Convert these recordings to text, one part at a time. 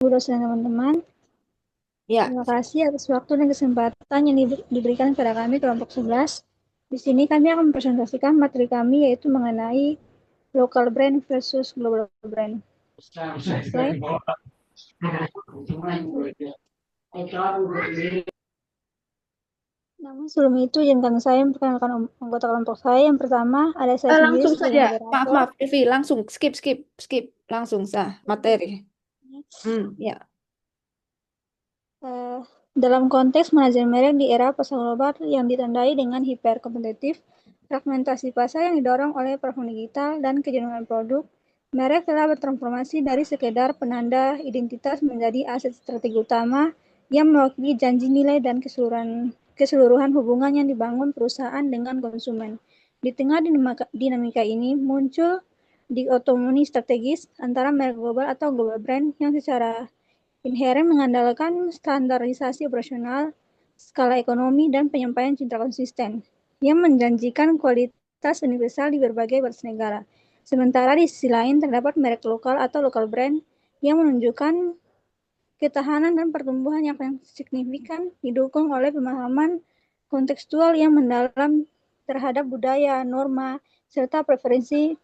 Bu dosen teman-teman. Ya, Terima kasih atas waktu dan kesempatan yang diberikan kepada kami kelompok 11. Di sini kami akan mempresentasikan materi kami yaitu mengenai local brand versus global brand. Next slide. Namun sebelum itu izinkan saya memperkenalkan anggota kelompok saya. Yang pertama ada saya sendiri langsung sebagai saja. Maaf, moderator. maaf, Devi. Langsung skip. Langsung sah materi. Ya. Eh, Dalam konteks manajemen merek di era pasar global yang ditandai dengan hiperkompetitif, fragmentasi pasar yang didorong oleh platform digital dan kejenuhan produk, merek telah bertransformasi dari sekedar penanda identitas menjadi aset strategi utama yang mewakili janji nilai dan keseluruhan hubungan yang dibangun perusahaan dengan konsumen. Di tengah dinamika ini muncul dikotomi strategis antara merek global atau global brand yang secara inheren mengandalkan standarisasi operasional, skala ekonomi, dan penyampaian cinta konsisten yang menjanjikan kualitas universal di berbagai batas negara. Sementara di sisi lain terdapat merek lokal atau local brand yang menunjukkan ketahanan dan pertumbuhan yang signifikan didukung oleh pemahaman kontekstual yang mendalam terhadap budaya, norma, serta preferensi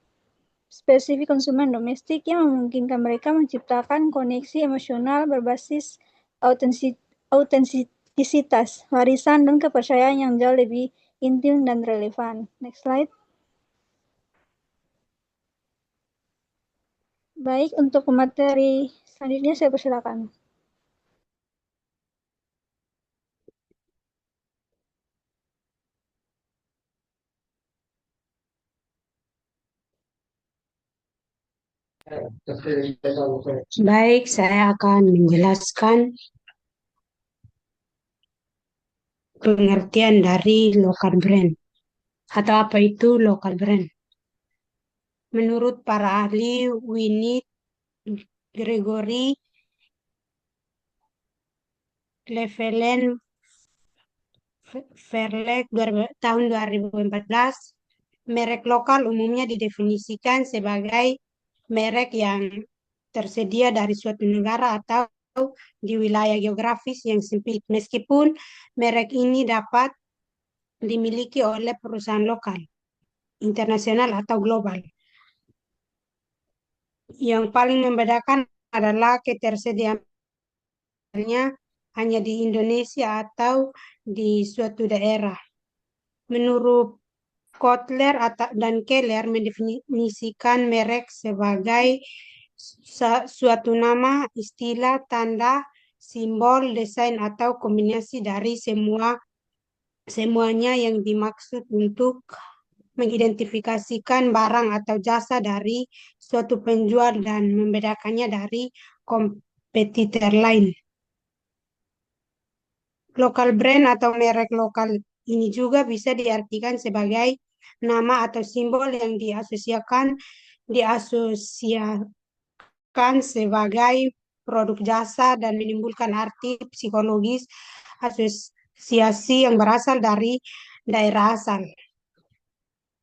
spesifik konsumen domestik yang memungkinkan mereka menciptakan koneksi emosional berbasis autentisitas, warisan, dan kepercayaan yang jauh lebih intim dan relevan. Next slide. Baik, untuk materi selanjutnya saya persilakan. Baik, saya akan menjelaskan pengertian dari local brand atau apa itu local brand. Menurut para ahli, Winnie Gregory Levelen Verlek tahun 2014, merek lokal umumnya didefinisikan sebagai merek yang tersedia dari suatu negara atau di wilayah geografis yang sempit, meskipun merek ini dapat dimiliki oleh perusahaan lokal, internasional, atau global. Yang paling membedakan adalah ketersediaannya hanya di Indonesia atau di suatu daerah. Menurut Kotler dan Keller mendefinisikan merek sebagai suatu nama, istilah, tanda, simbol, desain, atau kombinasi dari semuanya yang dimaksud untuk mengidentifikasikan barang atau jasa dari suatu penjual dan membedakannya dari kompetitor lain. Local brand atau merek lokal ini juga bisa diartikan sebagai nama atau simbol yang diasosiasikan sebagai produk jasa dan menimbulkan arti psikologis asosiasi yang berasal dari daerah asal.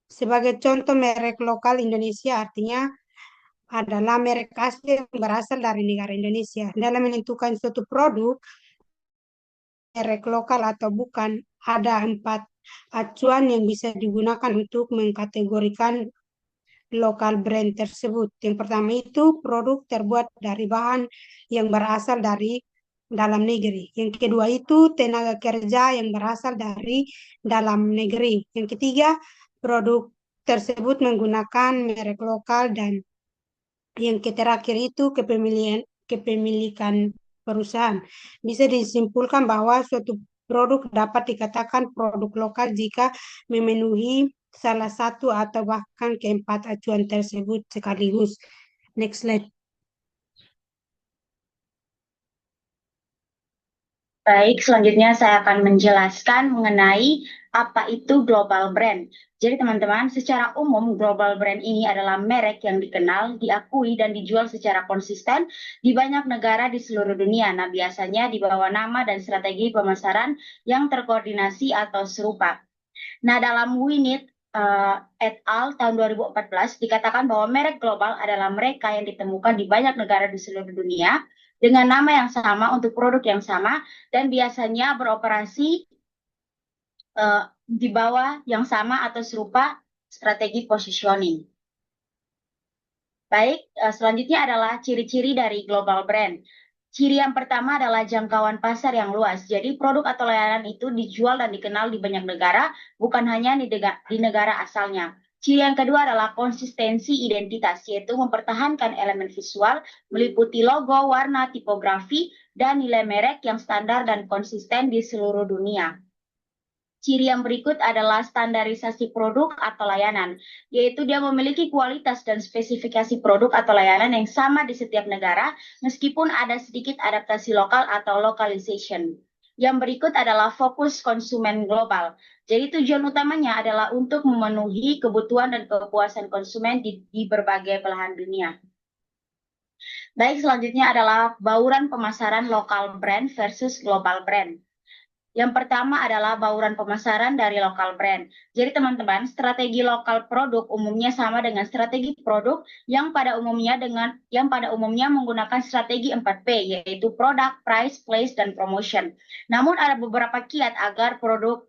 Sebagai contoh, merek lokal Indonesia artinya adalah merek asli yang berasal dari negara Indonesia. Dalam menentukan suatu produk, merek lokal atau bukan, ada 4 acuan yang bisa digunakan untuk mengkategorikan lokal brand tersebut. Yang pertama itu produk terbuat dari bahan yang berasal dari dalam negeri. Yang kedua itu tenaga kerja yang berasal dari dalam negeri. Yang ketiga, produk tersebut menggunakan merek lokal, dan yang terakhir itu kepemilikan perusahaan. Bisa disimpulkan bahwa suatu produk dapat dikatakan produk lokal jika memenuhi salah satu atau bahkan keempat acuan tersebut sekaligus. Next slide. Baik, selanjutnya saya akan menjelaskan mengenai apa itu global brand. Jadi teman-teman, secara umum global brand ini adalah merek yang dikenal, diakui, dan dijual secara konsisten di banyak negara di seluruh dunia. Nah, biasanya dibawa nama dan strategi pemasaran yang terkoordinasi atau serupa. Nah, dalam Winit et al. Tahun 2014 dikatakan bahwa merek global adalah mereka yang ditemukan di banyak negara di seluruh dunia, dengan nama yang sama untuk produk yang sama dan biasanya beroperasi di bawah yang sama atau serupa strategi positioning. Baik, selanjutnya adalah ciri-ciri dari global brand. Ciri yang pertama adalah jangkauan pasar yang luas. Jadi produk atau layanan itu dijual dan dikenal di banyak negara, bukan hanya di negara asalnya. Ciri yang kedua adalah konsistensi identitas, yaitu mempertahankan elemen visual, meliputi logo, warna, tipografi, dan nilai merek yang standar dan konsisten di seluruh dunia. Ciri yang berikut adalah standarisasi produk atau layanan, yaitu dia memiliki kualitas dan spesifikasi produk atau layanan yang sama di setiap negara, meskipun ada sedikit adaptasi lokal atau localization. Yang berikut adalah fokus konsumen global. Jadi tujuan utamanya adalah untuk memenuhi kebutuhan dan kepuasan konsumen di berbagai belahan dunia. Baik, selanjutnya adalah bauran pemasaran lokal brand versus global brand. Yang pertama adalah bauran pemasaran dari lokal brand. Jadi teman-teman, strategi lokal produk umumnya sama dengan strategi produk yang pada umumnya menggunakan strategi 4P, yaitu product, price, place, dan promotion. Namun ada beberapa kiat agar produk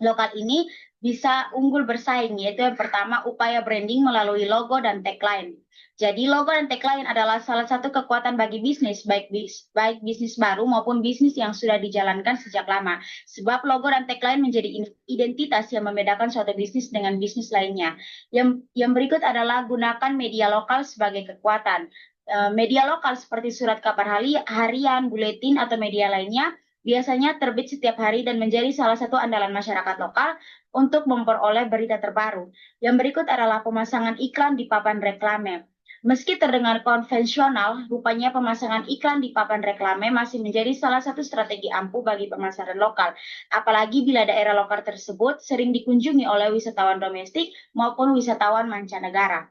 lokal ini bisa unggul bersaing, yaitu yang pertama upaya branding melalui logo dan tagline. Jadi logo dan tagline adalah salah satu kekuatan bagi bisnis, baik bisnis baru maupun bisnis yang sudah dijalankan sejak lama. Sebab logo dan tagline menjadi identitas yang membedakan suatu bisnis dengan bisnis lainnya. Yang berikut adalah gunakan media lokal sebagai kekuatan. Media lokal seperti surat kabar harian, buletin, atau media lainnya biasanya terbit setiap hari dan menjadi salah satu andalan masyarakat lokal untuk memperoleh berita terbaru. Yang berikut adalah pemasangan iklan di papan reklame. Meski terdengar konvensional, rupanya pemasangan iklan di papan reklame masih menjadi salah satu strategi ampuh bagi pemasaran lokal. Apalagi bila daerah lokal tersebut sering dikunjungi oleh wisatawan domestik maupun wisatawan mancanegara.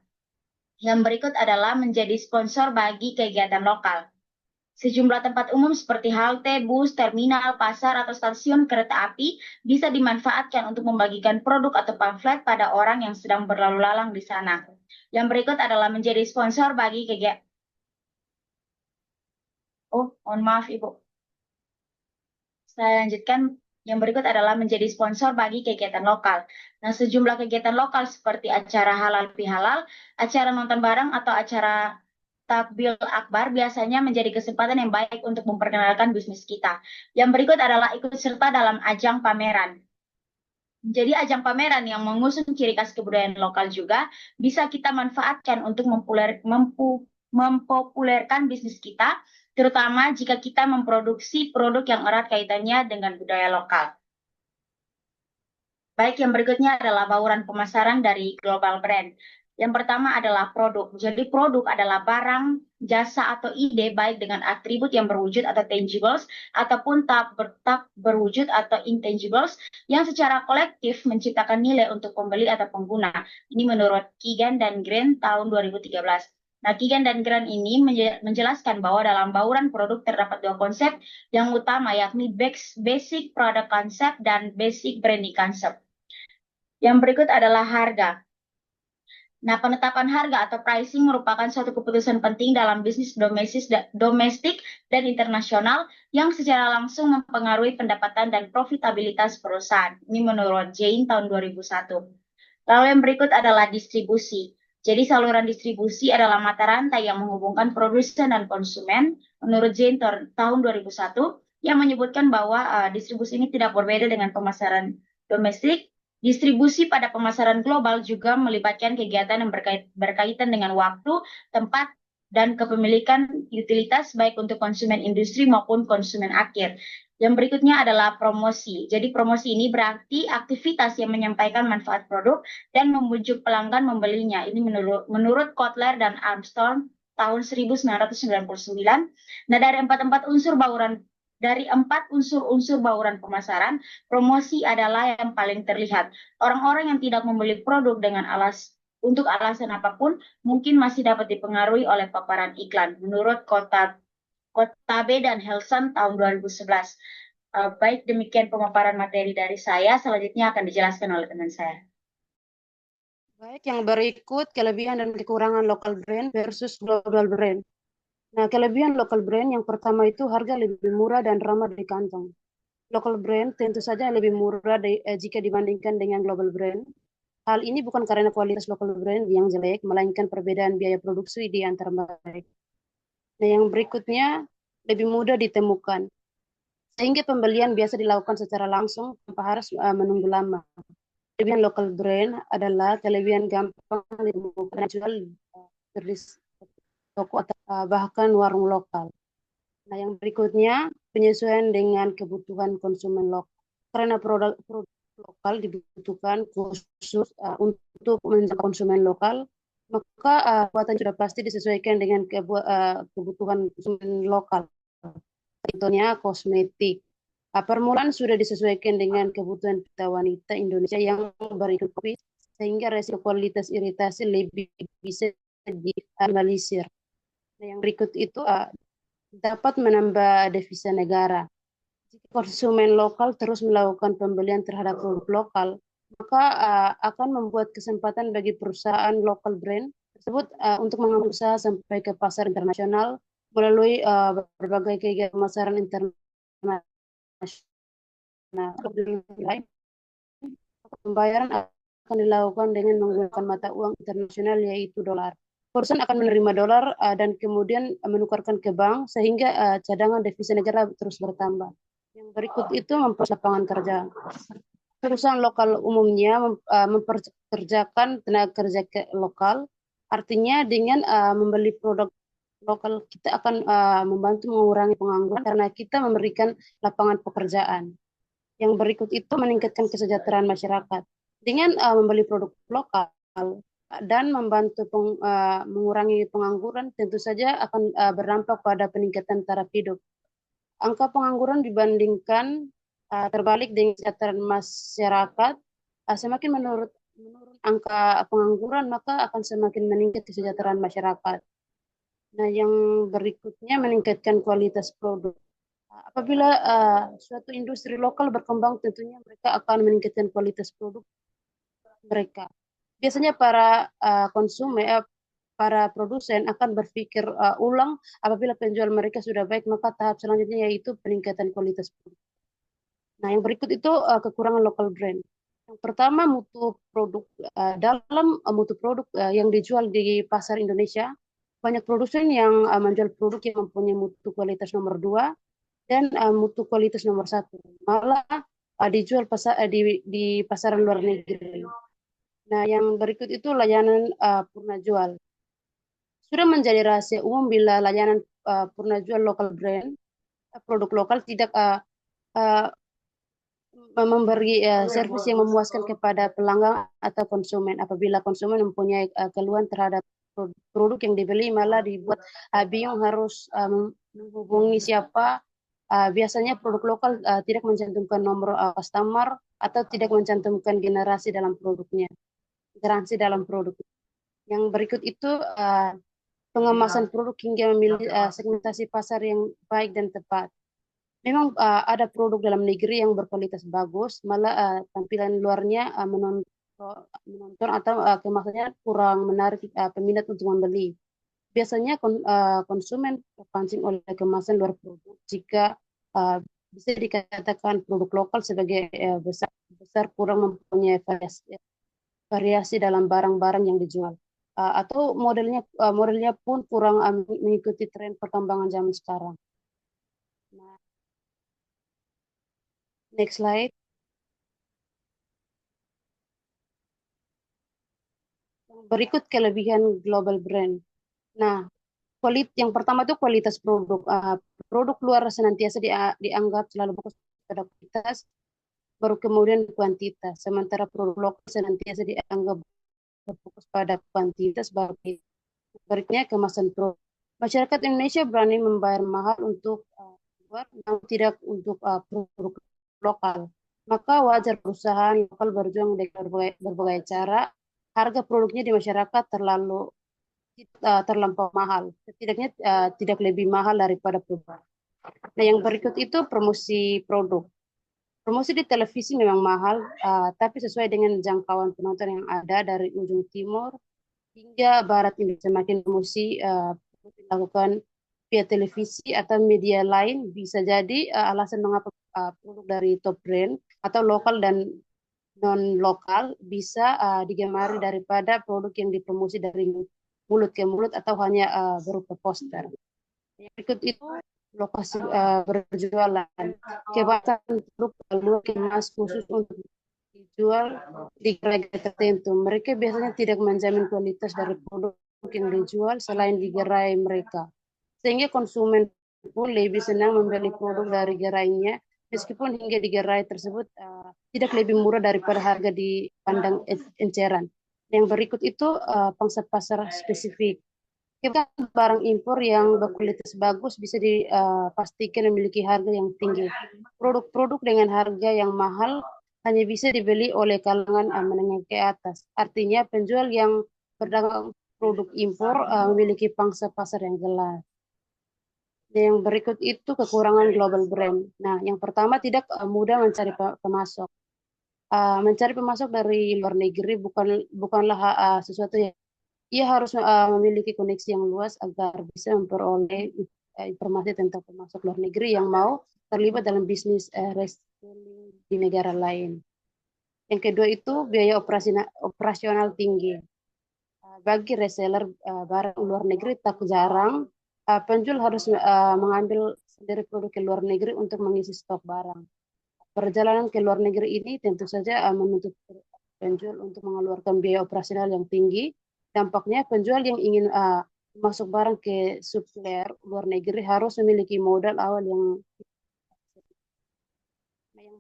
Yang berikut adalah menjadi sponsor bagi kegiatan lokal. Sejumlah tempat umum seperti halte, bus, terminal, pasar, atau stasiun kereta api bisa dimanfaatkan untuk membagikan produk atau pamflet pada orang yang sedang berlalu lalang di sana. Yang berikut adalah menjadi sponsor bagi kegiatan. Oh, mohon maaf Ibu. Saya lanjutkan. Yang berikut adalah menjadi sponsor bagi kegiatan lokal. Nah, sejumlah kegiatan lokal seperti acara halal bihalal, acara nonton bareng, atau acara takbil akbar biasanya menjadi kesempatan yang baik untuk memperkenalkan bisnis kita. Yang berikut adalah ikut serta dalam ajang pameran. Jadi ajang pameran yang mengusung ciri khas kebudayaan lokal juga bisa kita manfaatkan untuk mempopulerkan bisnis kita, terutama jika kita memproduksi produk yang erat kaitannya dengan budaya lokal. Baik, yang berikutnya adalah bauran pemasaran dari global brand. Yang pertama adalah produk. Jadi produk adalah barang, jasa, atau ide baik dengan atribut yang berwujud atau tangibles ataupun tak berwujud atau intangibles yang secara kolektif menciptakan nilai untuk pembeli atau pengguna. Ini menurut Keegan dan Grant tahun 2013. Nah, Keegan dan Grant ini menjelaskan bahwa dalam bauran produk terdapat dua konsep yang utama, yakni basic product concept dan basic branding concept. Yang berikut adalah harga. Nah, penetapan harga atau pricing merupakan suatu keputusan penting dalam bisnis domestik dan internasional yang secara langsung mempengaruhi pendapatan dan profitabilitas perusahaan. Ini menurut Jane tahun 2001. Lalu yang berikut adalah distribusi. Jadi saluran distribusi adalah mata rantai yang menghubungkan produsen dan konsumen. Menurut Jane tahun 2001 yang menyebutkan bahwa distribusi ini tidak berbeda dengan pemasaran domestik. Distribusi pada pemasaran global juga melibatkan kegiatan yang berkaitan dengan waktu, tempat, dan kepemilikan utilitas baik untuk konsumen industri maupun konsumen akhir. Yang berikutnya adalah promosi. Jadi promosi ini berarti aktivitas yang menyampaikan manfaat produk dan membujuk pelanggan membelinya. Ini menurut Kotler dan Armstrong tahun 1999. Nah, dari empat unsur bauran pemasaran, promosi adalah yang paling terlihat. Orang-orang yang tidak membeli produk dengan untuk alasan apapun mungkin masih dapat dipengaruhi oleh paparan iklan. Menurut Kotabe dan Helson tahun 2011. Baik, demikian pemaparan materi dari saya. Selanjutnya akan dijelaskan oleh teman saya. Baik, yang berikut kelebihan dan kekurangan local brand versus global brand. Nah, kelebihan local brand yang pertama itu harga lebih murah dan ramah di kantong. Local brand tentu saja lebih murah jika dibandingkan dengan global brand. Hal ini bukan karena kualitas local brand yang jelek, melainkan perbedaan biaya produksi di antara mereka. Nah, yang berikutnya lebih mudah ditemukan, sehingga pembelian biasa dilakukan secara langsung tanpa harus menunggu lama. Kelebihan local brand adalah kelebihan gampang ditemukan jual di toko atau bahkan warung lokal. Nah, yang berikutnya penyesuaian dengan kebutuhan konsumen lokal. Karena produk lokal dibutuhkan khusus untuk menjangkau konsumen lokal, maka buatan sudah pasti disesuaikan dengan kebutuhan konsumen lokal. Contohnya kosmetik. Permulaan sudah disesuaikan dengan kebutuhan pita wanita Indonesia yang berikut sehingga resiko kualitas iritasi lebih bisa dianalisir. Nah, yang berikut itu dapat menambah devisa negara. Jika konsumen lokal terus melakukan pembelian terhadap produk lokal, maka akan membuat kesempatan bagi perusahaan lokal brand tersebut untuk mengambil usaha sampai ke pasar internasional melalui berbagai kegiatan pemasaran internasional. Pembayaran akan dilakukan dengan menggunakan mata uang internasional yaitu dolar. Perusahaan akan menerima dolar dan kemudian menukarkan ke bank sehingga cadangan devisa negara terus bertambah. Yang berikut itu memperluas lapangan kerja. Perusahaan lokal umumnya memperkerjakan tenaga kerja lokal. Artinya dengan membeli produk lokal kita akan membantu mengurangi pengangguran karena kita memberikan lapangan pekerjaan. Yang berikut itu meningkatkan kesejahteraan masyarakat. Dengan membeli produk lokal dan membantu mengurangi pengangguran, tentu saja akan berdampak pada peningkatan taraf hidup. Angka pengangguran dibandingkan terbalik dengan kesejahteraan masyarakat, semakin menurun angka pengangguran, maka akan semakin meningkat kesejahteraan masyarakat. Nah, yang berikutnya meningkatkan kualitas produk. Apabila suatu industri lokal berkembang, tentunya mereka akan meningkatkan kualitas produk mereka. Biasanya para konsumen, para produsen akan berpikir ulang apabila penjual mereka sudah baik, maka tahap selanjutnya yaitu peningkatan kualitas produk. Nah, yang berikut itu kekurangan local brand. Yang pertama, mutu produk. Dalam mutu produk yang dijual di pasar Indonesia, banyak produsen yang menjual produk yang mempunyai mutu kualitas nomor 2 dan mutu kualitas nomor 1. Malah dijual di pasaran luar negeri. Nah, yang berikut itu layanan purna jual. Sudah menjadi rahasia umum bila layanan purna jual local brand, produk lokal tidak memberi servis yang memuaskan kepada pelanggan atau konsumen. Apabila konsumen mempunyai keluhan terhadap produk yang dibeli, malah dibuat bingung harus menghubungi siapa. Biasanya produk lokal tidak mencantumkan nomor customer atau tidak mencantumkan generasi dalam produknya, garansi dalam produk. Yang berikut itu pengemasan produk hingga memilih segmentasi pasar yang baik dan tepat. Memang ada produk dalam negeri yang berkualitas bagus, malah tampilan luarnya menonton atau kemasannya kurang menarik peminat untuk membeli. Biasanya konsumen terpancing oleh kemasan luar produk jika bisa dikatakan produk lokal sebagai besar kurang mempunyai variasi dalam barang-barang yang dijual. Atau modelnya pun kurang mengikuti tren perkembangan zaman sekarang. Nah, next slide. Berikut kelebihan global brand. Nah, yang pertama itu kualitas produk. Produk luar senantiasa dianggap selalu fokus pada kualitas, baru kemudian kuantitas. Sementara produk lokal senantiasa dianggap berfokus pada kuantitas, baru berikutnya kemasan produk. Masyarakat Indonesia berani membayar mahal untuk luar, namun tidak untuk produk lokal. Maka wajar perusahaan lokal berjuang dengan berbagai cara. Harga produknya di masyarakat terlampau mahal. Setidaknya tidak lebih mahal daripada produk. Nah, yang berikut itu promosi produk. Promosi di televisi memang mahal, tapi sesuai dengan jangkauan penonton yang ada dari ujung timur hingga barat Indonesia. Semakin promosi dilakukan via televisi atau media lain bisa jadi alasan mengapa produk dari top brand atau lokal dan non-lokal bisa digemari daripada produk yang dipromosi dari mulut ke mulut atau hanya berupa poster. Yang berikut itu lokasi berjualan. Kebanyakan produk luar kemas khusus untuk dijual di gerai tertentu. Mereka biasanya tidak menjamin kualitas dari produk yang dijual selain di gerai mereka. Sehingga konsumen pun lebih senang membeli produk dari gerainya, meskipun hingga di gerai tersebut tidak lebih murah daripada harga di pandang eceran. Yang berikut itu pangsa pasar spesifik. Kita barang impor yang berkualitas bagus bisa dipastikan memiliki harga yang tinggi. Produk-produk dengan harga yang mahal hanya bisa dibeli oleh kalangan menengah ke atas. Artinya penjual yang berdagang produk impor memiliki pangsa pasar yang jelas. Yang berikut itu kekurangan global brand. Nah, yang pertama tidak mudah mencari pemasok. Mencari pemasok dari luar negeri bukanlah sesuatu yang ia harus memiliki koneksi yang luas agar bisa memperoleh informasi tentang pemasok luar negeri yang mau terlibat dalam bisnis reselling di negara lain. Yang kedua itu biaya operasional tinggi. Bagi reseller barang luar negeri tak jarang penjual harus mengambil sendiri produk ke luar negeri untuk mengisi stok barang. Perjalanan ke luar negeri ini tentu saja menuntut penjual untuk mengeluarkan biaya operasional yang tinggi. Dampaknya penjual yang ingin masuk barang ke supplier luar negeri harus memiliki modal awal yang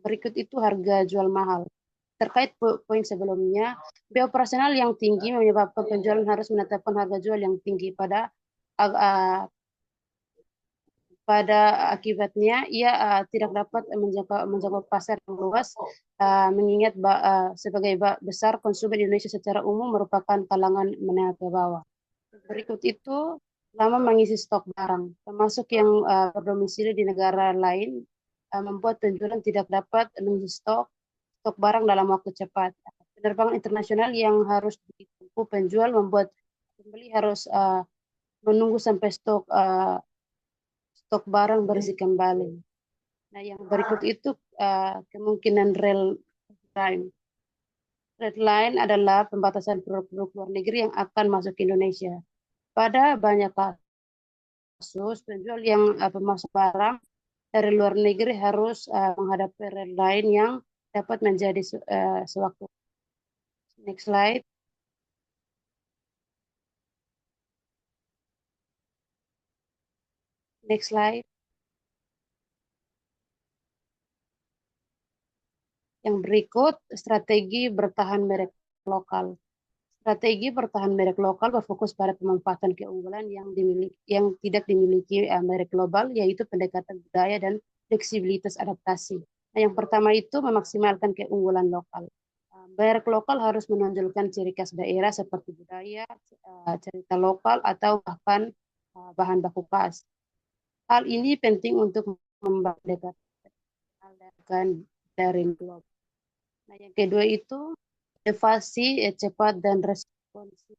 berikut itu harga jual mahal. Terkait poin sebelumnya, biaya operasional yang tinggi menyebabkan penjual harus menetapkan harga jual yang tinggi. Pada akibatnya ia tidak dapat menjangkau pasar yang luas, mengingat sebagai besar konsumen Indonesia secara umum merupakan kalangan menengah ke bawah. Berikut itu lama mengisi stok barang, termasuk yang berdomisili di negara lain, membuat penjualan tidak dapat mengisi stok barang dalam waktu cepat. Penerbangan internasional yang harus ditempuh penjual membuat pembeli harus menunggu sampai stok barang bersih kembali. Nah, yang berikut itu kemungkinan red line. Red line adalah pembatasan produk luar negeri yang akan masuk ke Indonesia. Pada banyak kasus, penjual yang pemasok barang dari luar negeri harus menghadapi red line yang dapat menjadi sewaktu. Next slide. Next slide. Yang berikut, strategi bertahan merek lokal. Strategi bertahan merek lokal berfokus pada pemanfaatan keunggulan yang tidak dimiliki merek global, yaitu pendekatan budaya dan fleksibilitas adaptasi. Nah, yang pertama itu memaksimalkan keunggulan lokal. Merek lokal harus menonjolkan ciri khas daerah seperti budaya, cerita lokal, atau bahkan bahan baku khas. Hal ini penting untuk membangun dari global. Nah, yang kedua itu inovasi cepat dan responsif.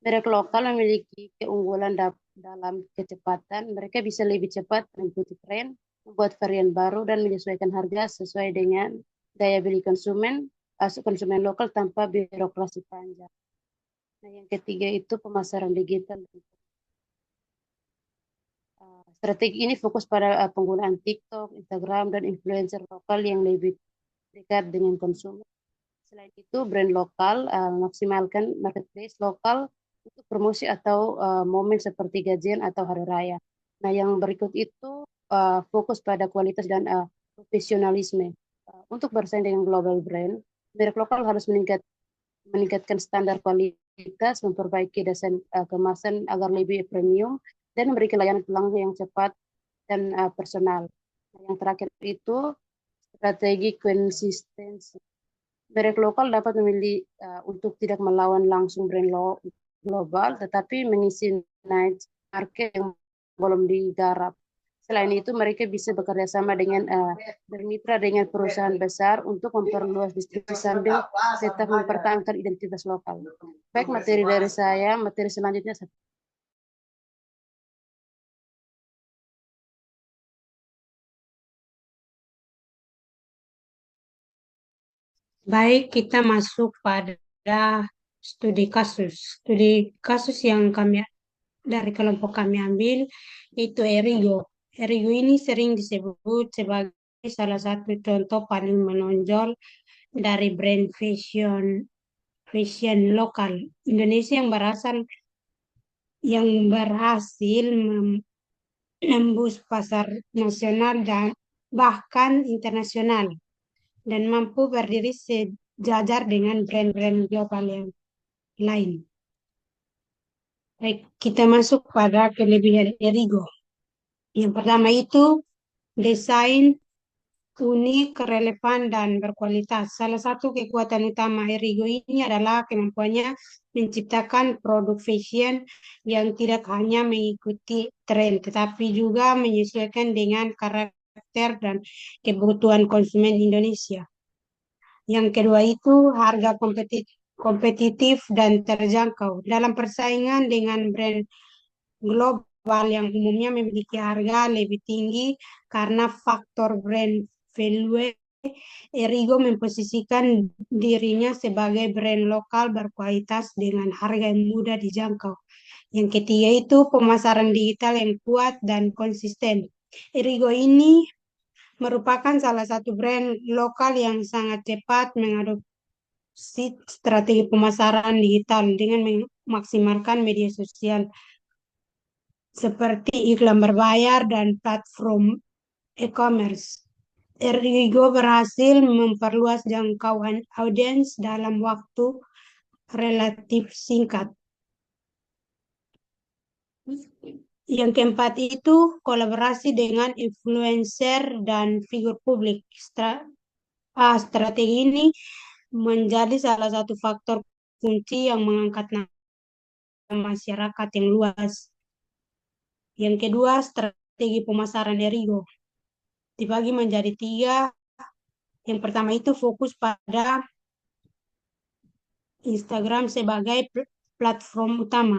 Merek lokal memiliki keunggulan dalam kecepatan. Mereka bisa lebih cepat mengikuti tren, membuat varian baru, dan menyesuaikan harga sesuai dengan daya beli konsumen lokal tanpa birokrasi panjang. Nah, yang ketiga itu pemasaran digital. Strategi ini fokus pada penggunaan TikTok, Instagram, dan influencer lokal yang lebih dekat dengan konsumen. Selain itu, brand lokal memaksimalkan marketplace lokal untuk promosi atau momen seperti gajian atau hari raya. Nah, yang berikut itu fokus pada kualitas dan profesionalisme. Untuk bersaing dengan global brand, merek lokal harus meningkatkan standar kualitas, memperbaiki desain kemasan agar lebih premium, dan memberikan layanan pelanggan yang cepat dan personal. Nah, yang terakhir itu strategi konsistensi. Merek lokal dapat memilih untuk tidak melawan langsung brand global, tetapi mengisi niche market yang belum digarap. Selain itu, mereka bisa bekerja sama dengan bermitra dengan perusahaan besar untuk memperluas distribusi sambil tetap mempertahankan identitas lokal. Baik, materi dari saya, materi selanjutnya Baik, kita masuk pada studi kasus. Studi kasus yang dari kelompok kami ambil itu Erigo. Erigo ini sering disebut sebagai salah satu contoh paling menonjol dari brand fashion lokal Indonesia yang berhasil menembus pasar nasional dan bahkan internasional dan mampu berdiri sejajar dengan brand-brand global yang lain. Baik, kita masuk pada kelebihan Erigo. Yang pertama itu desain unik, relevan, dan berkualitas. Salah satu kekuatan utama Erigo ini adalah kemampuannya menciptakan produk fashion yang tidak hanya mengikuti tren, tetapi juga menyesuaikan dengan karakter dan kebutuhan konsumen Indonesia. Yang kedua itu harga kompetitif dan terjangkau. Dalam persaingan dengan brand global yang umumnya memiliki harga lebih tinggi karena faktor brand value, Erigo memposisikan dirinya sebagai brand lokal berkualitas dengan harga yang mudah dijangkau. Yang ketiga itu pemasaran digital yang kuat dan konsisten. Erigo ini merupakan salah satu brand lokal yang sangat cepat mengadopsi strategi pemasaran digital dengan memaksimalkan media sosial seperti iklan berbayar dan platform e-commerce. Erigo berhasil memperluas jangkauan audiens dalam waktu relatif singkat. Yang keempat itu kolaborasi dengan influencer dan figur publik. Strategi ini menjadi salah satu faktor kunci yang mengangkat nama masyarakat yang luas. Yang kedua, strategi pemasaran Erigo dibagi menjadi 3. Yang pertama itu fokus pada Instagram sebagai platform utama.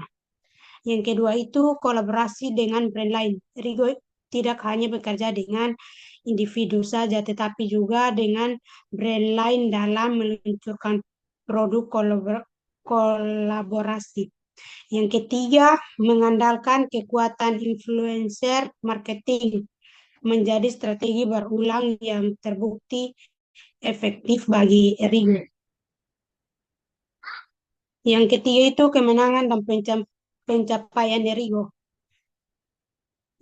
Yang kedua itu kolaborasi dengan brand lain. Erigo tidak hanya bekerja dengan individu saja, tetapi juga dengan brand lain dalam meluncurkan produk kolaborasi. Yang ketiga, mengandalkan kekuatan influencer marketing menjadi strategi berulang yang terbukti efektif bagi Erigo. Yang ketiga itu kemenangan dan pencapaian Erigo.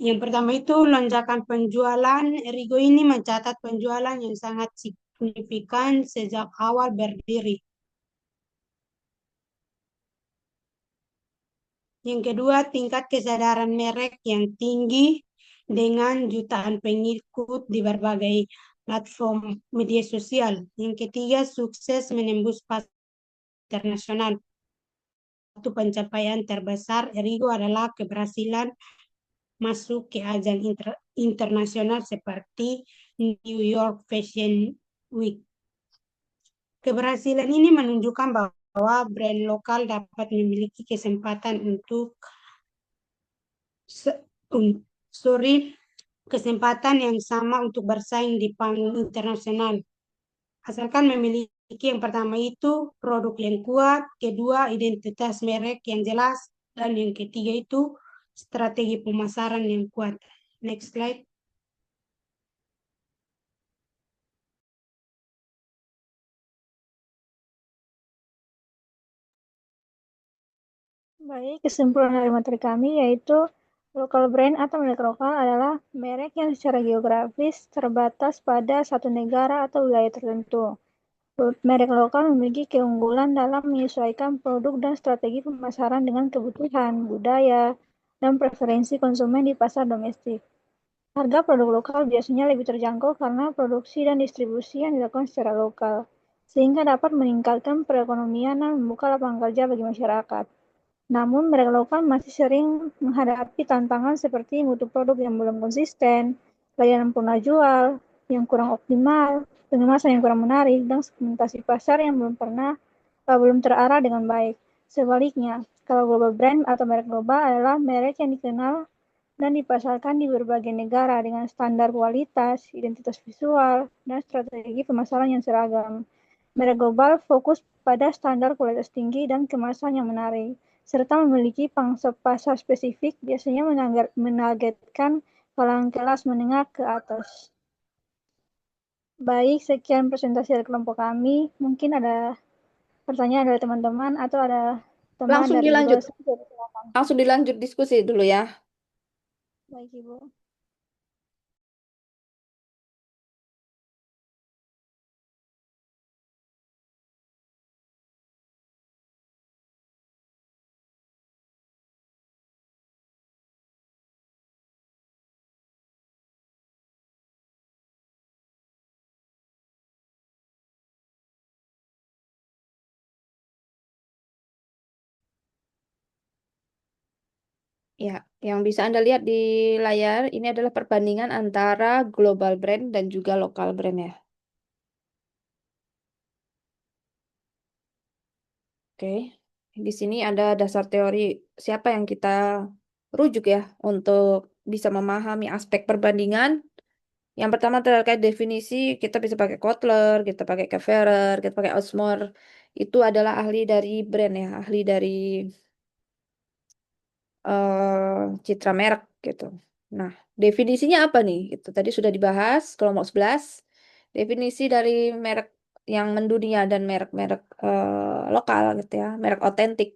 Yang pertama itu lonjakan penjualan. Erigo ini mencatat penjualan yang sangat signifikan sejak awal berdiri. Yang kedua, tingkat kesadaran merek yang tinggi dengan jutaan pengikut di berbagai platform media sosial. Yang ketiga, sukses menembus pasar internasional. Satu pencapaian terbesar Erigo adalah keberhasilan masuk ke ajang internasional seperti New York Fashion Week. Keberhasilan ini menunjukkan bahwa brand lokal dapat memiliki kesempatan kesempatan yang sama untuk bersaing di panggung internasional. Asalkan memiliki yang pertama itu produk yang kuat, kedua identitas merek yang jelas, dan yang ketiga itu strategi pemasaran yang kuat. Next slide. Baik, kesimpulan dari materi kami yaitu local brand atau merek lokal adalah merek yang secara geografis terbatas pada satu negara atau wilayah tertentu. Merek lokal memiliki keunggulan dalam menyesuaikan produk dan strategi pemasaran dengan kebutuhan, budaya, dan preferensi konsumen di pasar domestik. Harga produk lokal biasanya lebih terjangkau karena produksi dan distribusi yang dilakukan secara lokal, sehingga dapat meningkatkan perekonomian dan membuka lapangan kerja bagi masyarakat. Namun, merek lokal masih sering menghadapi tantangan seperti mutu produk yang belum konsisten, layanan purna jual yang kurang optimal, pengemasan yang kurang menarik, dan segmentasi pasar yang belum terarah dengan baik. Sebaliknya, kalau global brand atau merek global adalah merek yang dikenal dan dipasarkan di berbagai negara dengan standar kualitas, identitas visual, dan strategi pemasaran yang seragam. Merek global fokus pada standar kualitas tinggi dan kemasan yang menarik, serta memiliki pangsa pasar spesifik, biasanya menargetkan kalangan kelas menengah ke atas. Baik, sekian presentasi dari kelompok kami. Mungkin ada pertanyaan dari teman-teman atau ada teman Langsung dari dilanjut. dosen. Silakan. Langsung dilanjut diskusi dulu ya. Baik, Ibu. Ya, yang bisa Anda lihat di layar ini adalah perbandingan antara global brand dan juga lokal brand ya. Oke, di sini ada dasar teori siapa yang kita rujuk ya untuk bisa memahami aspek perbandingan. Yang pertama terkait definisi, kita bisa pakai Kotler, kita pakai Keverer, kita pakai Osmore. Itu adalah ahli dari brand ya, ahli dari citra merek gitu. Nah, definisinya apa nih? Itu tadi sudah dibahas kelompok 11. Definisi dari merek yang mendunia dan merek-merek lokal gitu ya, merek otentik.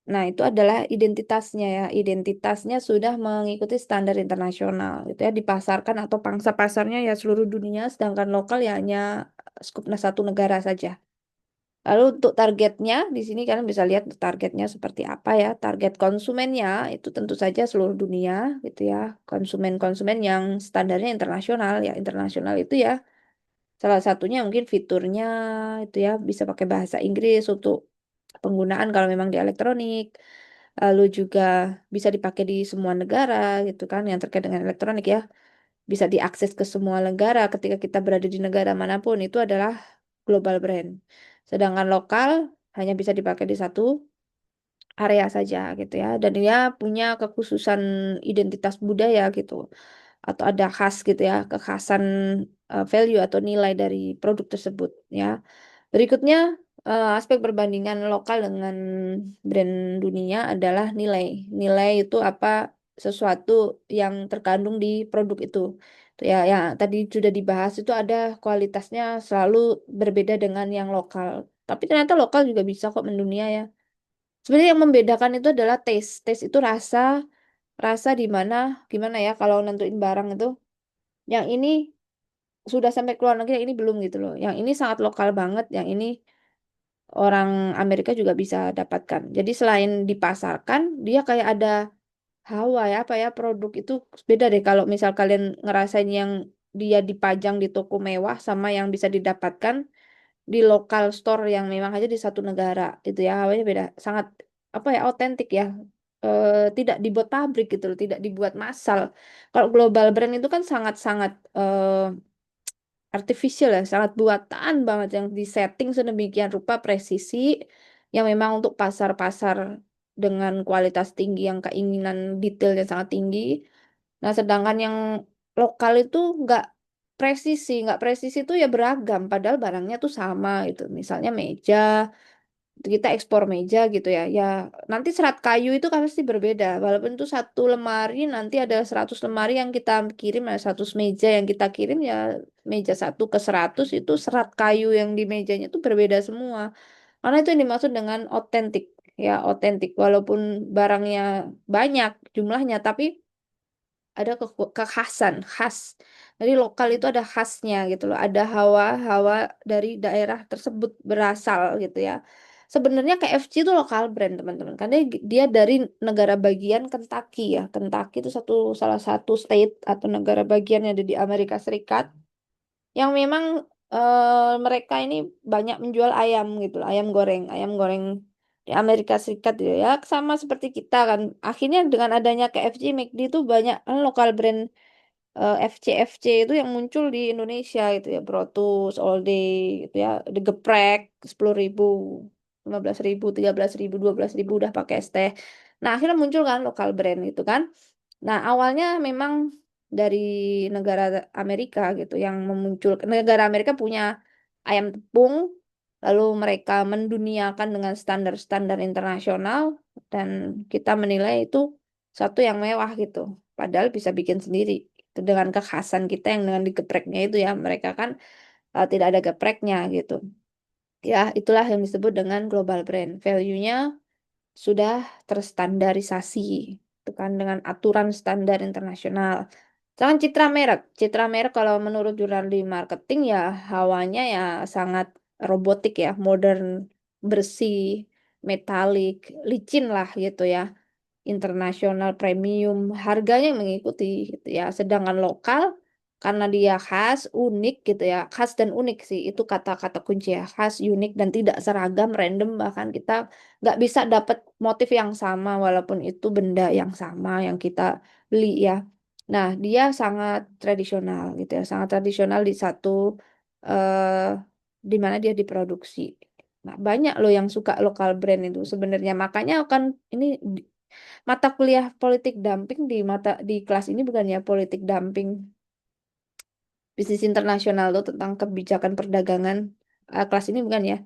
Nah, itu adalah identitasnya ya. Identitasnya sudah mengikuti standar internasional gitu ya, dipasarkan atau pangsa pasarnya ya seluruh dunia, sedangkan lokal ya hanya skupnya satu negara saja. Lalu untuk targetnya, di sini kalian bisa lihat targetnya seperti apa ya. Target konsumennya itu tentu saja seluruh dunia gitu ya. Konsumen-konsumen yang standarnya internasional ya. Internasional itu ya salah satunya mungkin fiturnya itu ya bisa pakai bahasa Inggris untuk penggunaan kalau memang di elektronik. Lalu juga bisa dipakai di semua negara gitu kan yang terkait dengan elektronik ya. Bisa diakses ke semua negara ketika kita berada di negara manapun itu adalah global brand. Sedangkan lokal hanya bisa dipakai di satu area saja gitu ya. Dan dia punya kekhususan identitas budaya gitu. Atau ada khas gitu ya, kekhasan value atau nilai dari produk tersebut ya. Berikutnya, aspek perbandingan lokal dengan brand dunia adalah nilai. Nilai itu apa sesuatu yang terkandung di produk itu. Tuh ya, ya tadi sudah dibahas itu ada kualitasnya selalu berbeda dengan yang lokal. Tapi ternyata lokal juga bisa kok mendunia ya. Sebenarnya yang membedakan itu adalah taste. Taste itu rasa, rasa di mana, gimana ya kalau nentuin barang itu. Yang ini sudah sampai keluar negeri, yang ini belum gitu loh. Yang ini sangat lokal banget, yang ini orang Amerika juga bisa dapatkan. Jadi selain dipasarkan, dia kayak ada hawa ya, apa ya, produk itu beda deh kalau misal kalian ngerasain yang dia dipajang di toko mewah sama yang bisa didapatkan di lokal store yang memang aja di satu negara itu ya, hawanya beda. Sangat apa ya, otentik ya. Tidak dibuat pabrik gitu loh, tidak dibuat massal. Kalau global brand itu kan sangat-sangat artificial ya, sangat buatan banget yang disetting sedemikian rupa presisi yang memang untuk pasar-pasar dengan kualitas tinggi yang keinginan detailnya sangat tinggi. Nah, sedangkan yang lokal itu nggak presisi itu ya beragam, padahal barangnya tuh sama gitu. Misalnya meja, kita ekspor meja gitu ya. Ya, nanti serat kayu itu kan pasti berbeda. Walaupun itu satu lemari, nanti ada 100 lemari yang kita kirim, ada 100 meja yang kita kirim ya meja satu ke 100 itu serat kayu yang di mejanya itu berbeda semua. Karena itu yang dimaksud dengan otentik. Ya, otentik. Walaupun barangnya banyak jumlahnya, tapi ada kekhasan khas. Jadi lokal itu ada khasnya gitu loh. Ada hawa-hawa dari daerah tersebut berasal gitu ya. Sebenarnya KFC itu lokal brand teman-teman. Karena dia dari negara bagian Kentucky ya. Kentucky itu salah satu state atau negara bagian yang ada di Amerika Serikat yang memang mereka ini banyak menjual ayam gitu loh, ayam goreng di Amerika Serikat gitu ya, sama seperti kita kan. Akhirnya dengan adanya KFC, McD itu banyak lokal brand FC itu yang muncul di Indonesia gitu ya, Brotus, All Day gitu ya, geprek 10.000, 15.000, 13.000, 12.000 udah pakai es teh. Nah akhirnya muncul kan lokal brand itu kan. Nah, awalnya memang dari negara Amerika gitu yang memunculkan negara Amerika punya ayam tepung, lalu mereka menduniakan dengan standar-standar internasional, dan kita menilai itu satu yang mewah gitu. Padahal bisa bikin sendiri. Itu dengan kekhasan kita yang dengan digepreknya itu ya, mereka kan tidak ada gepreknya gitu. Ya, itulah yang disebut dengan global brand. Value-nya sudah terstandarisasi, itu kan dengan aturan standar internasional. Jangan citra merek kalau menurut jurnal di marketing ya hawanya ya sangat robotik ya, modern, bersih, metalik, licin lah gitu ya, internasional premium, harganya yang mengikuti gitu ya. Sedangkan lokal karena dia khas, unik gitu ya, khas dan unik sih itu kata-kata kunci ya, khas, unik dan tidak seragam, random, bahkan kita nggak bisa dapat motif yang sama walaupun itu benda yang sama yang kita beli ya. Nah, dia sangat tradisional gitu ya, sangat tradisional di satu eh di mana dia diproduksi. Nah, banyak loh yang suka lokal brand itu sebenarnya. Makanya akan ini mata kuliah politik dumping di kelas ini bukan ya politik dumping bisnis internasional tuh tentang kebijakan perdagangan. Kelas ini bukan ya.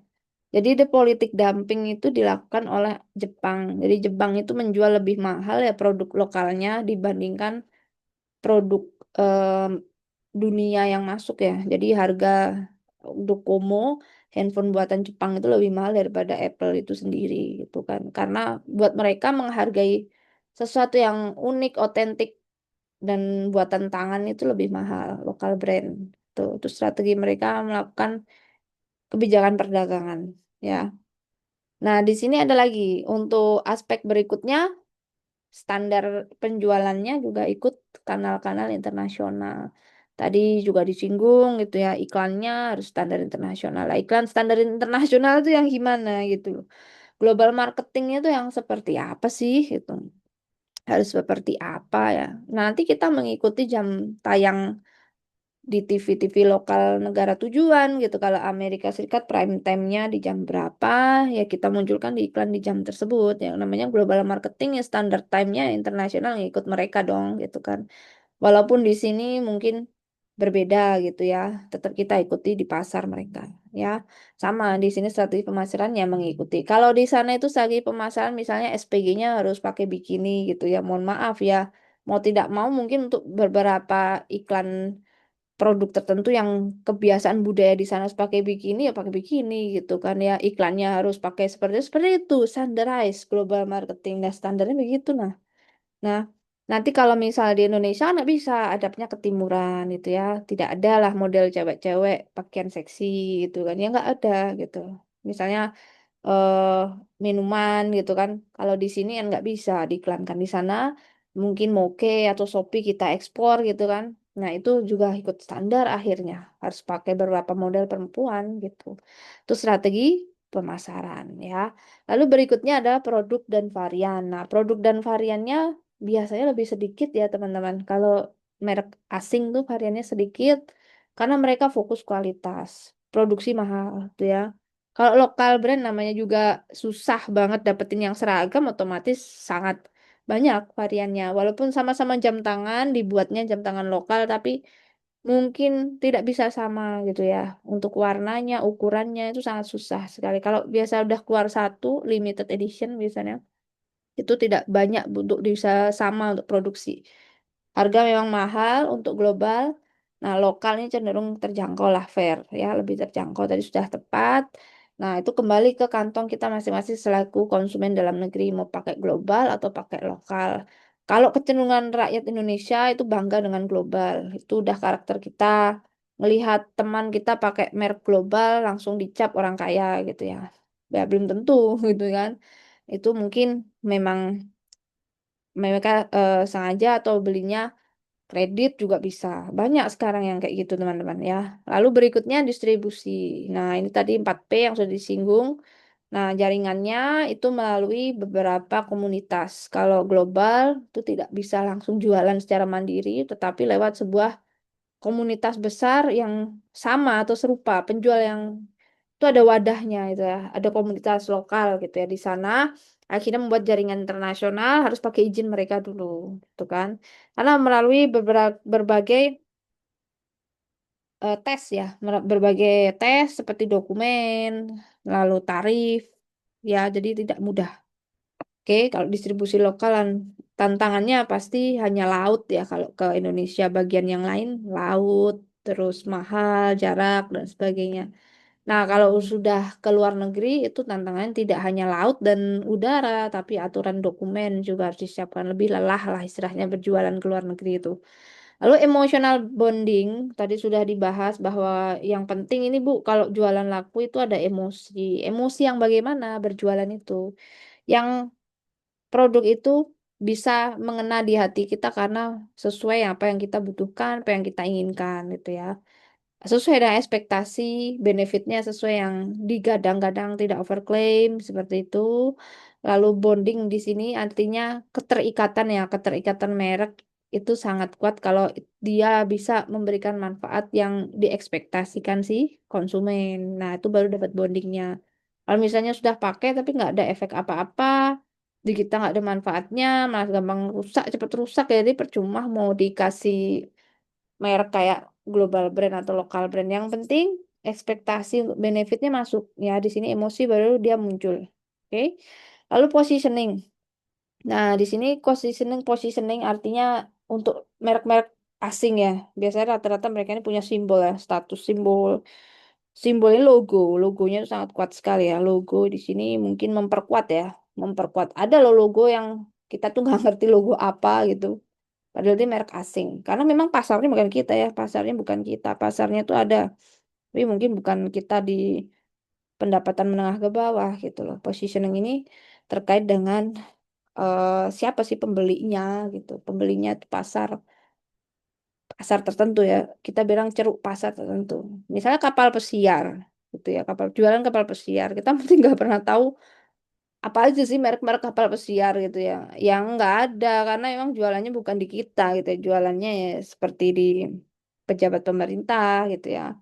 Jadi the politik dumping itu dilakukan oleh Jepang. Jadi Jepang itu menjual lebih mahal ya produk lokalnya dibandingkan produk em, dunia yang masuk ya. Jadi harga Docomo, handphone buatan Jepang itu lebih mahal daripada Apple itu sendiri gitu kan. Karena buat mereka menghargai sesuatu yang unik, otentik dan buatan tangan itu lebih mahal, lokal brand. Tuh, itu strategi mereka melakukan kebijakan perdagangan ya. Nah, di sini ada lagi untuk aspek berikutnya, standar penjualannya juga ikut kanal-kanal internasional. Tadi juga disinggung gitu ya, iklannya harus standar internasional. Lah, iklan standar internasional itu yang gimana gitu loh. Global marketingnya itu yang seperti apa sih gitu. Harus seperti apa ya. Nanti kita mengikuti jam tayang di TV-TV lokal negara tujuan gitu. Kalau Amerika Serikat prime time-nya di jam berapa, ya kita munculkan di iklan di jam tersebut. Yang namanya global marketing ya standar time-nya internasional ngikut mereka dong gitu kan. Walaupun di sini mungkin berbeda gitu ya, tetap kita ikuti di pasar mereka ya. Sama di sini strategi pemasaran yang mengikuti. Kalau di sana itu strategi pemasaran misalnya SPG-nya harus pakai bikini gitu ya. Mohon maaf ya. Mau tidak mau mungkin untuk beberapa iklan produk tertentu yang kebiasaan budaya di sana harus pakai bikini ya pakai bikini gitu kan ya, iklannya harus pakai seperti itu standarize global marketing dan standarnya begitu. Nah, nanti kalau misal di Indonesia nggak bisa adapnya ketimuran gitu ya, tidak ada lah model cewek-cewek pakaian seksi gitu kan ya, nggak ada gitu. Misalnya eh minuman gitu kan. Kalau di sini kan nggak bisa diiklankan di sana. Mungkin Moke atau Shopee kita ekspor gitu kan. Nah, itu juga ikut standar akhirnya. Harus pakai beberapa model perempuan gitu. Itu strategi pemasaran ya. Lalu berikutnya adalah produk dan varian. Nah, produk dan variannya biasanya lebih sedikit ya teman-teman. Kalau merek asing tuh variannya sedikit karena mereka fokus kualitas. Produksi mahal tuh ya. Kalau lokal brand namanya juga susah banget dapetin yang seragam, otomatis sangat banyak variannya. Walaupun sama-sama jam tangan, dibuatnya jam tangan lokal, tapi mungkin tidak bisa sama gitu ya. Untuk warnanya, ukurannya itu sangat susah sekali. Kalau biasa udah keluar satu, limited edition biasanya, itu tidak banyak untuk bisa sama untuk produksi. Harga memang mahal untuk global. Nah, lokalnya cenderung terjangkau lah, fair ya, lebih terjangkau tadi sudah tepat. Nah, itu kembali ke kantong kita masing-masing selaku konsumen dalam negeri mau pakai global atau pakai lokal. Kalau kecenderungan rakyat Indonesia itu bangga dengan global, itu udah karakter kita. Melihat teman kita pakai merek global langsung dicap orang kaya gitu ya. Ya belum tentu gitu kan. Itu mungkin memang mereka sengaja atau belinya kredit juga bisa. Banyak sekarang yang kayak gitu, teman-teman ya. Lalu berikutnya distribusi. Nah, ini tadi 4P yang sudah disinggung. Nah, jaringannya itu melalui beberapa komunitas. Kalau global itu tidak bisa langsung jualan secara mandiri, tetapi lewat sebuah komunitas besar yang sama atau serupa, penjual yang itu ada wadahnya itu ya, ada komunitas lokal gitu ya di sana. Akhirnya membuat jaringan internasional harus pakai izin mereka dulu, gitu kan? Karena melalui berbagai tes ya, berbagai tes seperti dokumen, lalu tarif, ya jadi tidak mudah. Oke, kalau distribusi lokalan tantangannya pasti hanya laut ya kalau ke Indonesia bagian yang lain laut, terus mahal, jarak dan sebagainya. Nah, kalau sudah ke luar negeri itu tantangannya tidak hanya laut dan udara, tapi aturan dokumen juga harus disiapkan lebih lelah lah istilahnya berjualan ke luar negeri itu. Lalu emotional bonding tadi sudah dibahas bahwa yang penting ini Bu, kalau jualan laku itu ada emosi. Emosi yang bagaimana berjualan itu? Yang produk itu bisa mengena di hati kita karena sesuai apa yang kita butuhkan, apa yang kita inginkan gitu ya. Sesuai dengan ekspektasi, benefitnya sesuai yang digadang-gadang, tidak overclaim seperti itu. Lalu bonding di sini artinya keterikatan ya, keterikatan merek itu sangat kuat kalau dia bisa memberikan manfaat yang diekspektasikan si konsumen. Nah, itu baru dapat bondingnya. Kalau misalnya sudah pakai tapi nggak ada efek apa-apa, di kita nggak ada manfaatnya, malah gampang rusak, cepat rusak ya, jadi percuma mau dikasih merek kayak global brand atau lokal brand. Yang penting ekspektasi untuk benefitnya masuk. Ya, di sini emosi baru dia muncul. Oke. Lalu positioning. Nah, di sini positioning positioning artinya untuk merek-merek asing ya. Biasanya rata-rata mereka ini punya simbol ya, status simbol. Simbolnya logo, logonya itu sangat kuat sekali ya. Logo di sini mungkin memperkuat ya, memperkuat. Ada loh logo yang kita tuh nggak ngerti logo apa gitu. Padahal dia merek asing. Karena memang pasarnya bukan kita ya, pasarnya bukan kita. Pasarnya tuh ada, tapi mungkin bukan kita di pendapatan menengah ke bawah gitu loh. Positioning ini terkait dengan siapa sih pembelinya gitu. Pembelinya itu pasar pasar tertentu ya. Kita bilang ceruk pasar tertentu. Misalnya kapal pesiar gitu ya, kapal jualan kapal pesiar. Kita mungkin nggak pernah tahu apa aja sih merek-merek kapal pesiar gitu ya yang nggak ada karena emang jualannya bukan di kita gitu ya. Jualannya ya seperti di pejabat pemerintah gitu ya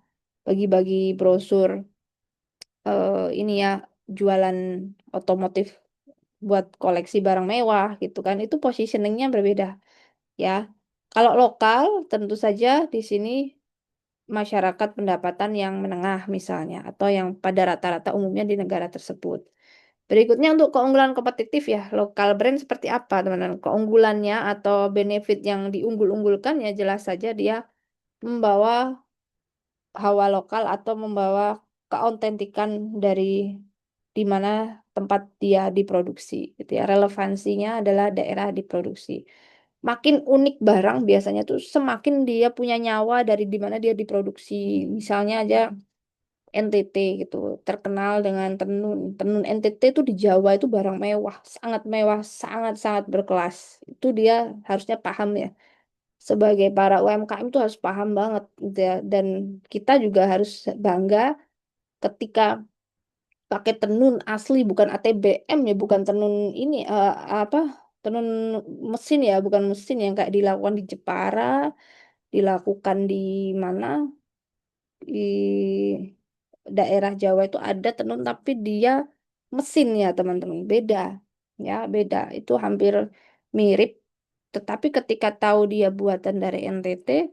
bagi-bagi brosur ini ya jualan otomotif buat koleksi barang mewah gitu kan itu positioningnya berbeda ya kalau lokal tentu saja di sini masyarakat pendapatan yang menengah misalnya atau yang pada rata-rata umumnya di negara tersebut. Berikutnya untuk keunggulan kompetitif ya, lokal brand seperti apa teman-teman? Keunggulannya atau benefit yang diunggul-unggulkan ya jelas saja dia membawa hawa lokal atau membawa keautentikan dari di mana tempat dia diproduksi gitu ya. Relevansinya adalah daerah diproduksi. Makin unik barang biasanya tuh semakin dia punya nyawa dari di mana dia diproduksi. Misalnya aja NTT gitu terkenal dengan tenun tenun NTT itu di Jawa itu barang mewah sangat-sangat berkelas itu dia harusnya paham ya sebagai para UMKM itu harus paham banget gitu ya dan kita juga harus bangga ketika pakai tenun asli bukan ATBM ya bukan tenun ini apa tenun mesin ya bukan mesin yang kayak dilakukan di Jepara dilakukan di mana di daerah Jawa itu ada tenun tapi dia mesin ya teman-teman beda ya beda itu hampir mirip tetapi ketika tahu dia buatan dari NTT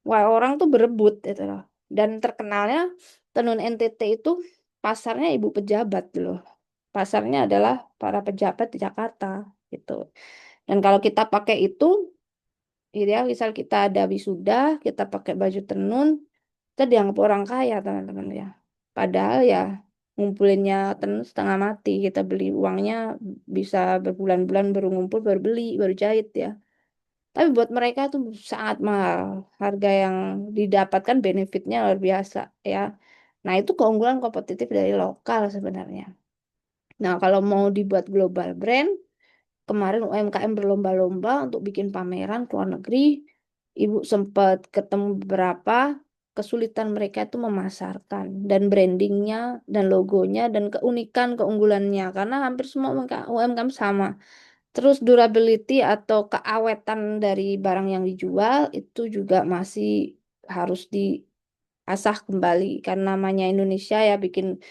wah orang tuh berebut itu loh dan terkenalnya tenun NTT itu pasarnya ibu pejabat loh pasarnya adalah para pejabat di Jakarta gitu dan kalau kita pakai itu ideal misal kita ada wisuda kita pakai baju tenun kita dianggap orang kaya teman-teman ya padahal ya ngumpulinnya tenun setengah mati kita beli uangnya bisa berbulan-bulan baru ngumpul baru beli baru jahit ya tapi buat mereka tuh sangat mahal harga yang didapatkan benefitnya luar biasa ya nah itu keunggulan kompetitif dari lokal sebenarnya nah kalau mau dibuat global brand kemarin UMKM berlomba-lomba untuk bikin pameran ke luar negeri. Ibu sempat ketemu beberapa kesulitan mereka itu memasarkan dan brandingnya dan logonya dan keunikan keunggulannya karena hampir semua UMKM sama. Terus durability atau keawetan dari barang yang dijual itu juga masih harus diasah kembali karena namanya Indonesia ya bikin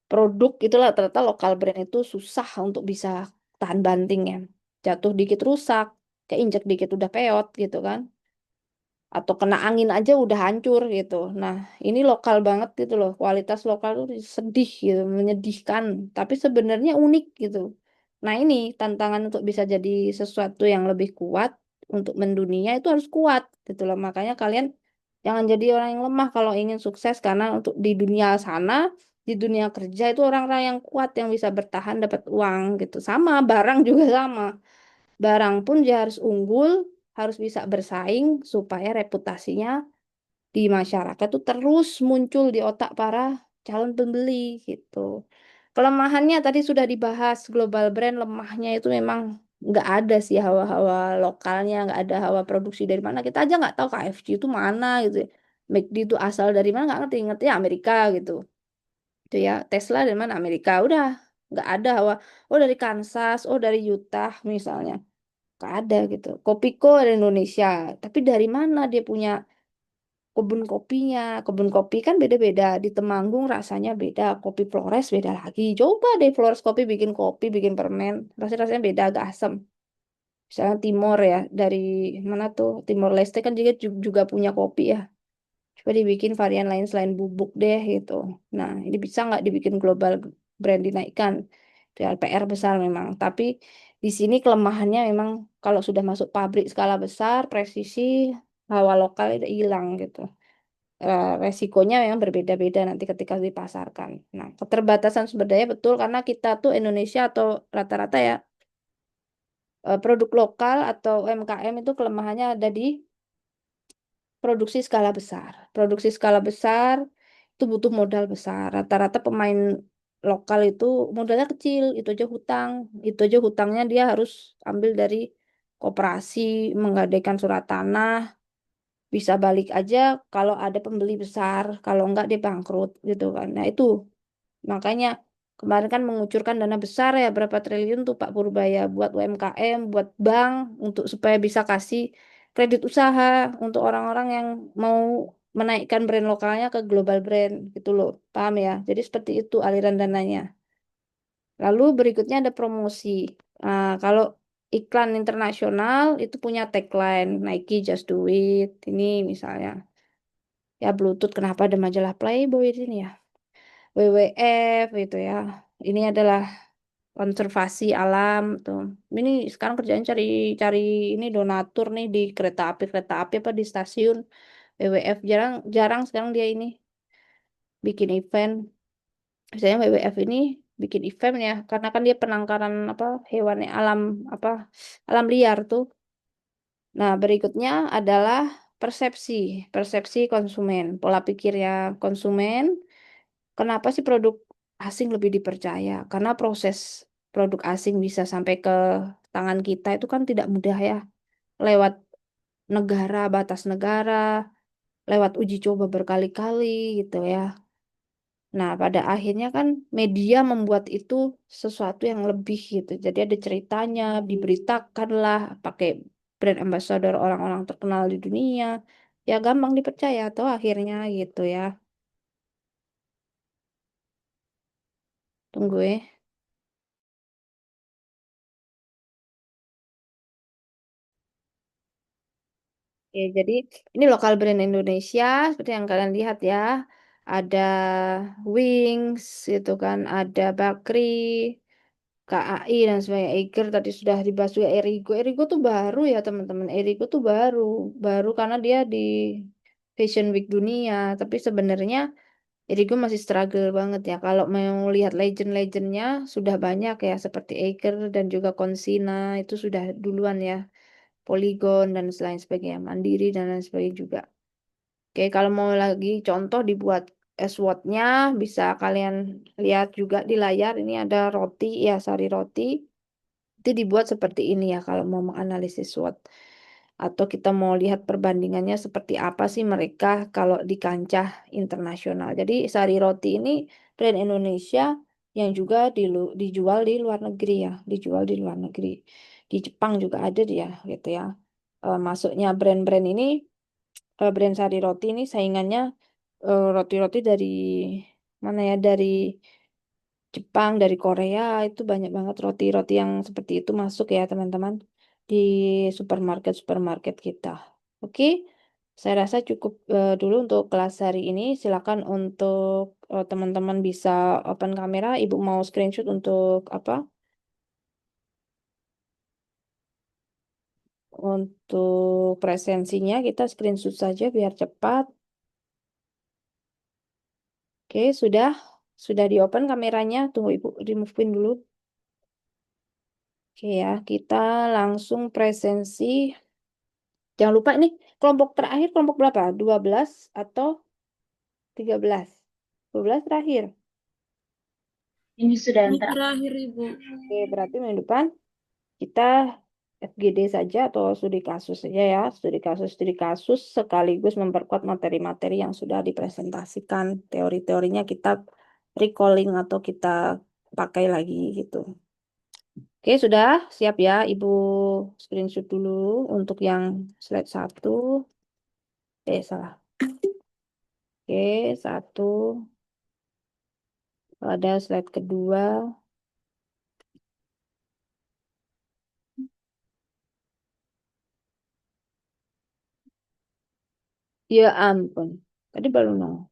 produk itulah ternyata lokal brand itu susah untuk bisa tahan banting ya. Jatuh dikit rusak, keinjek dikit udah peot gitu kan. atau kena angin aja udah hancur gitu. Nah, ini lokal banget gitu loh. Kualitas lokal tuh sedih gitu, menyedihkan, tapi sebenarnya unik gitu. Nah, ini tantangan untuk bisa jadi sesuatu yang lebih kuat untuk mendunia itu harus kuat gitu loh. Makanya kalian jangan jadi orang yang lemah kalau ingin sukses, karena untuk di dunia sana, di dunia kerja itu orang-orang yang kuat yang bisa bertahan dapat uang gitu. Sama, barang juga sama. Barang pun dia harus unggul, harus bisa bersaing supaya reputasinya di masyarakat tuh terus muncul di otak para calon pembeli gitu. Kelemahannya tadi sudah dibahas, global brand lemahnya itu memang nggak ada sih hawa-hawa lokalnya, nggak ada hawa produksi dari mana. Kita aja nggak tahu KFC itu mana gitu ya. McD itu asal dari mana nggak ngerti, ngerti Amerika gitu. Itu ya, Tesla dari mana Amerika, udah nggak ada hawa, oh dari Kansas, oh dari Utah misalnya. Nggak ada gitu. Kopiko dari Indonesia, tapi dari mana dia punya kebun kopinya? Kebun kopi kan beda-beda. Di Temanggung rasanya beda, kopi Flores beda lagi. Coba deh Flores kopi bikin kopi, bikin permen, rasanya beda, agak asam. Misalnya Timor ya, dari mana tuh? Timor Leste kan juga juga punya kopi ya. Coba dibikin varian lain selain bubuk deh gitu. Nah, ini bisa nggak dibikin global brand dinaikkan? Itu ya PR besar memang. Tapi di sini kelemahannya memang kalau sudah masuk pabrik skala besar, presisi, hawa lokal itu hilang gitu. Resikonya memang berbeda-beda nanti ketika dipasarkan. Nah, keterbatasan sumber daya betul karena kita tuh Indonesia atau rata-rata ya produk lokal atau UMKM itu kelemahannya ada di produksi skala besar. Produksi skala besar itu butuh modal besar. Rata-rata pemain lokal itu modalnya kecil, itu aja hutang. Itu aja hutangnya dia harus ambil dari koperasi, menggadaikan surat tanah, bisa balik aja kalau ada pembeli besar, kalau enggak dia bangkrut gitu kan. Nah, itu makanya kemarin kan mengucurkan dana besar ya, berapa triliun tuh Pak Purbaya buat UMKM, buat bank untuk supaya bisa kasih kredit usaha untuk orang-orang yang mau menaikkan brand lokalnya ke global brand gitu loh. Paham ya? Jadi seperti itu aliran dananya. Lalu berikutnya ada promosi. Nah, kalau iklan internasional itu punya tagline Nike Just Do It. Ini misalnya ya Bluetooth, kenapa ada majalah Playboy di sini ya? WWF gitu ya. Ini adalah konservasi alam tuh. Ini sekarang kerjaan cari cari ini donatur nih di kereta api apa di stasiun. WWF jarang jarang sekarang dia ini bikin event. Misalnya WWF ini bikin event ya karena kan dia penangkaran apa hewan alam apa alam liar tuh. Nah, berikutnya adalah persepsi, persepsi konsumen, pola pikirnya konsumen. Kenapa sih produk asing lebih dipercaya? Karena proses produk asing bisa sampai ke tangan kita itu kan tidak mudah ya. Lewat negara, batas negara, lewat uji coba berkali-kali gitu ya. Nah, pada akhirnya kan media membuat itu sesuatu yang lebih gitu. Jadi ada ceritanya, diberitakan lah, pakai brand ambassador orang-orang terkenal di dunia. Ya gampang dipercaya atau akhirnya gitu ya. Tunggu ya. Oke, jadi ini lokal brand Indonesia seperti yang kalian lihat ya. Ada Wings gitu kan, ada Bakri, KAI dan sebagainya. Eiger tadi sudah dibahas juga Erigo. Erigo tuh baru ya teman-teman. Erigo tuh baru, baru karena dia di Fashion Week dunia. Tapi sebenarnya Erigo masih struggle banget ya. Kalau mau lihat legend-legendnya sudah banyak ya seperti Eiger dan juga Konsina itu sudah duluan ya. Polygon dan lain sebagainya, Mandiri dan lain sebagainya juga. Oke, kalau mau lagi contoh dibuat SWOT-nya bisa kalian lihat juga di layar. Ini ada roti ya, sari roti. Itu dibuat seperti ini ya kalau mau menganalisis SWOT. Atau kita mau lihat perbandingannya seperti apa sih mereka kalau di kancah internasional. Jadi sari roti ini brand Indonesia yang juga dijual di luar negeri ya, dijual di luar negeri. Di Jepang juga ada dia gitu ya. Masuknya brand-brand ini, brand sari roti ini saingannya roti-roti dari mana ya, dari Jepang, dari Korea itu banyak banget roti-roti yang seperti itu masuk ya teman-teman di supermarket-supermarket kita. Oke, Saya rasa cukup dulu untuk kelas hari ini. Silakan untuk teman-teman bisa open kamera. Ibu mau screenshot untuk apa? Untuk presensinya kita screenshot saja biar cepat. Oke, sudah di open kameranya. Tunggu Ibu remove-in dulu. Oke ya, kita langsung presensi. Jangan lupa nih, kelompok terakhir kelompok berapa? 12 atau 13? 12 terakhir. Ini sudah yang Ini terakhir, Ibu. Oke, berarti minggu depan kita FGD saja atau studi kasus saja ya. Studi kasus sekaligus memperkuat materi-materi yang sudah dipresentasikan. Teori-teorinya kita recalling atau kita pakai lagi gitu. Oke, sudah siap ya, Ibu screenshot dulu untuk yang slide 1. Salah. Oke, 1. Ada slide kedua. Ya ampun, tadi baru nol.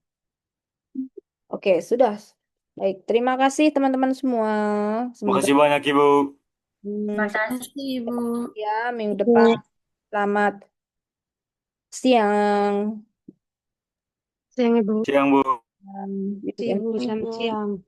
Oke, sudah. Baik, terima kasih teman-teman semua. Semoga Makasih banyak Ibu. Makasih. Makasih, Ibu. ya minggu depan. Selamat siang. Siang, Ibu. Siang Bu. Ibu Ibu, selamat siang.